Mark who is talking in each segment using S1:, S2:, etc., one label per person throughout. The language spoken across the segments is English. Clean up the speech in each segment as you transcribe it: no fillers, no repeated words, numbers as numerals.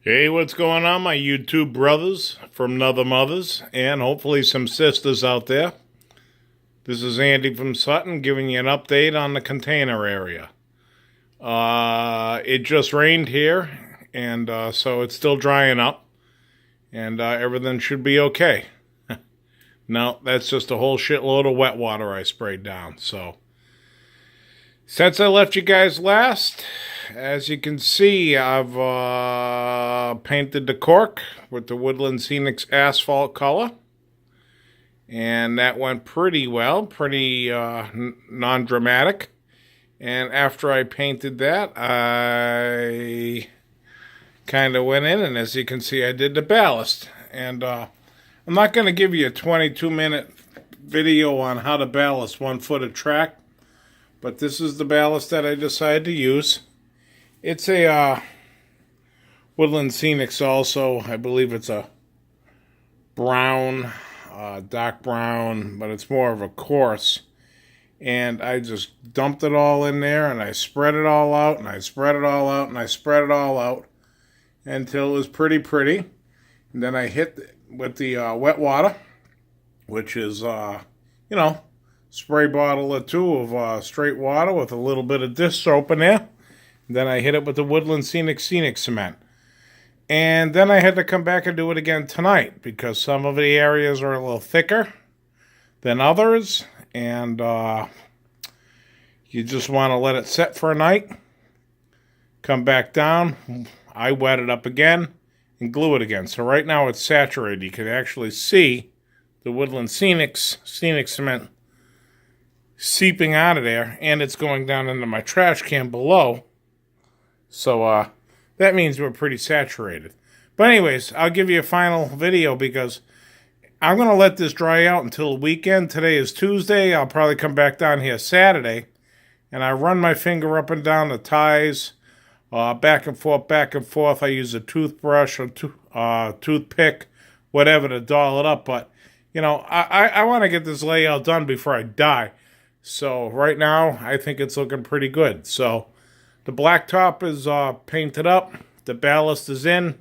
S1: Hey, what's going on, my YouTube brothers from other mothers, and hopefully some sisters out there? This is Andy from Sutton giving you an update on the container area. It just rained here, and so it's still drying up, and everything should be okay. No, that's just a whole shitload of wet water I sprayed down. So, since I left you guys last, as you can see, I've painted the Cork with the Woodland Scenics Asphalt color. And that went pretty well, pretty non-dramatic. And after I painted that, I kind of went in, and as you can see, I did the ballast. And I'm not going to give you a 22-minute video on how to ballast 1 foot of track, but this is the ballast that I decided to use. It's a Woodland Scenics also. I believe it's a brown, dark brown, but it's more of a coarse. And I just dumped it all in there, and I spread it all out, and I spread it all out, and I spread it all out until it was pretty. And then I hit with the wet water, which is, spray bottle or two of straight water with a little bit of dish soap in there. Then I hit it with the Woodland Scenic cement. And then I had to come back and do it again tonight because some of the areas are a little thicker than others. And you just want to let it set for a night. Come back down. I wet it up again and glue it again. So right now it's saturated. You can actually see the Woodland Scenic cement seeping out of there. And it's going down into my trash can below. So, that means we're pretty saturated. But anyways, I'll give you a final video because I'm going to let this dry out until the weekend. Today is Tuesday. I'll probably come back down here Saturday. And I run my finger up and down the ties, back and forth. I use a toothbrush or toothpick, whatever, to doll it up. But, I want to get this layout done before I die. So, right now, I think it's looking pretty good. So, the blacktop is painted up. The ballast is in,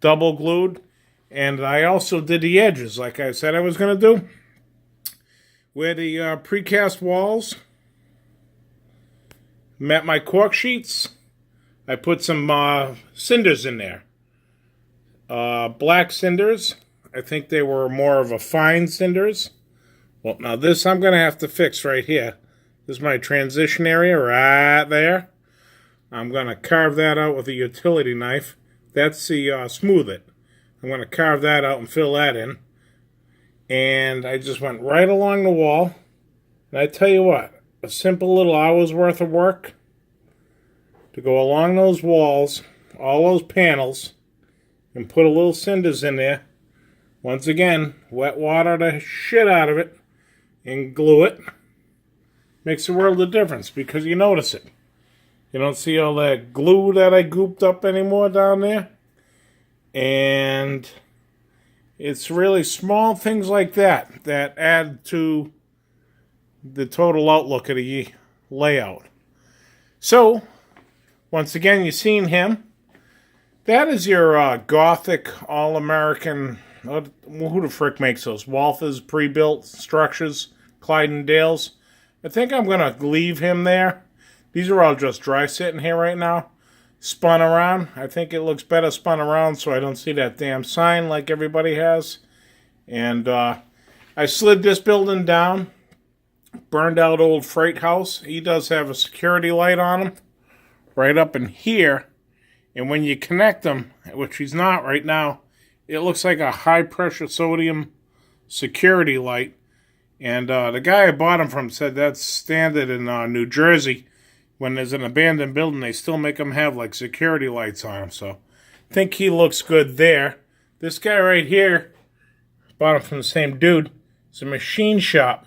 S1: double glued. And I also did the edges like I said I was going to do. Where the precast walls met my cork sheets, I put some cinders in there. Black cinders. I think they were more of a fine cinders. Well, now this I'm going to have to fix right here. This is my transition area right there. I'm going to carve that out with a utility knife. That's the smooth it. I'm going to carve that out and fill that in. And I just went right along the wall. And I tell you what, a simple little hour's worth of work to go along those walls, all those panels, and put a little cinders in there. Once again, wet water the shit out of it and glue it. Makes a world of difference because you notice it. You don't see all that glue that I gooped up anymore down there. And it's really small things like that that add to the total outlook of the layout. So, once again, you've seen him. That is your Gothic All-American, who the frick makes those? Walthers pre-built structures, Clyde and Dales. I think I'm going to leave him there. These are all just dry sitting here right now. Spun around. I think it looks better spun around so I don't see that damn sign like everybody has. And I slid this building down. Burned out old freight house. He does have a security light on him. Right up in here. And when you connect them, which he's not right now, it looks like a high pressure sodium security light. And the guy I bought him from said that's standard in New Jersey. When there's an abandoned building, they still make them have, like, security lights on them. So, I think he looks good there. This guy right here, bought him from the same dude. It's a machine shop.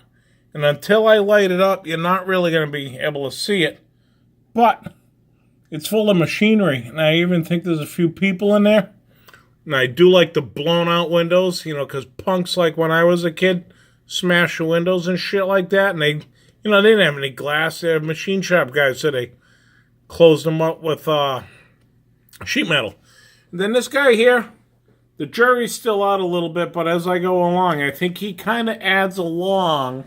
S1: And until I light it up, you're not really going to be able to see it. But, it's full of machinery. And I even think there's a few people in there. And I do like the blown-out windows, because punks, like when I was a kid, smash the windows and shit like that. And they didn't have any glass. They had machine shop guys, so they closed them up with sheet metal. And then this guy here, the jury's still out a little bit, but as I go along, I think he kind of adds along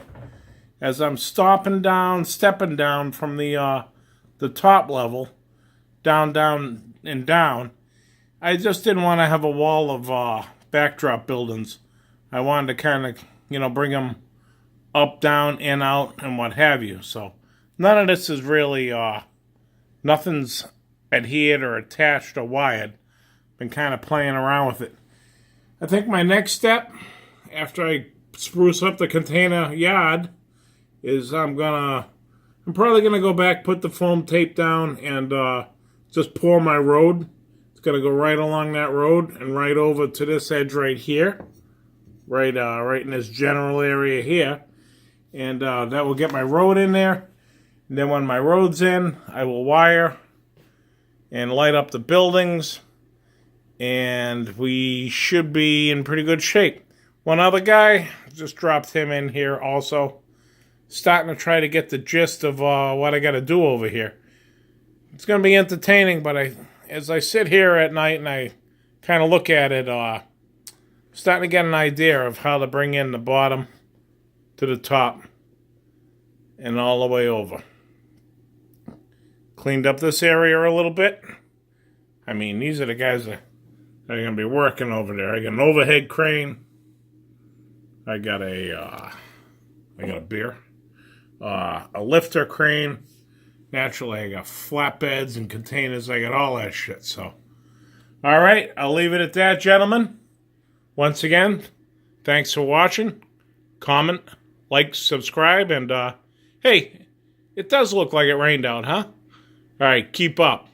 S1: as I'm stepping down from the top level, down, and down. I just didn't want to have a wall of backdrop buildings. I wanted to kind of, bring them up, down, in, out, and what have you. So none of this is really, nothing's adhered or attached or wired. Been kind of playing around with it. I think my next step, after I spruce up the container yard, is I'm probably gonna go back, put the foam tape down, and just pour my road. It's gonna go right along that road and right over to this edge right here, right in this general area here, and that will get my road in there. And then when my road's in, I will wire and light up the buildings, and we should be in pretty good shape. One other guy, just dropped him in here also. Starting to try to get the gist of what I got to do over here. It's going to be entertaining, but as I sit here at night and I kind of look at it, starting to get an idea of how to bring in the bottom to the top and all the way over. Cleaned up this area a little bit. I mean, these are the guys that are going to be working over there. I got an overhead crane. I got a beer. A lifter crane. Naturally, I got flatbeds and containers. I got all that shit. So, all right, I'll leave it at that, gentlemen. Once again, thanks for watching. Comment, like, subscribe, and hey, it does look like it rained out, huh? All right, keep up.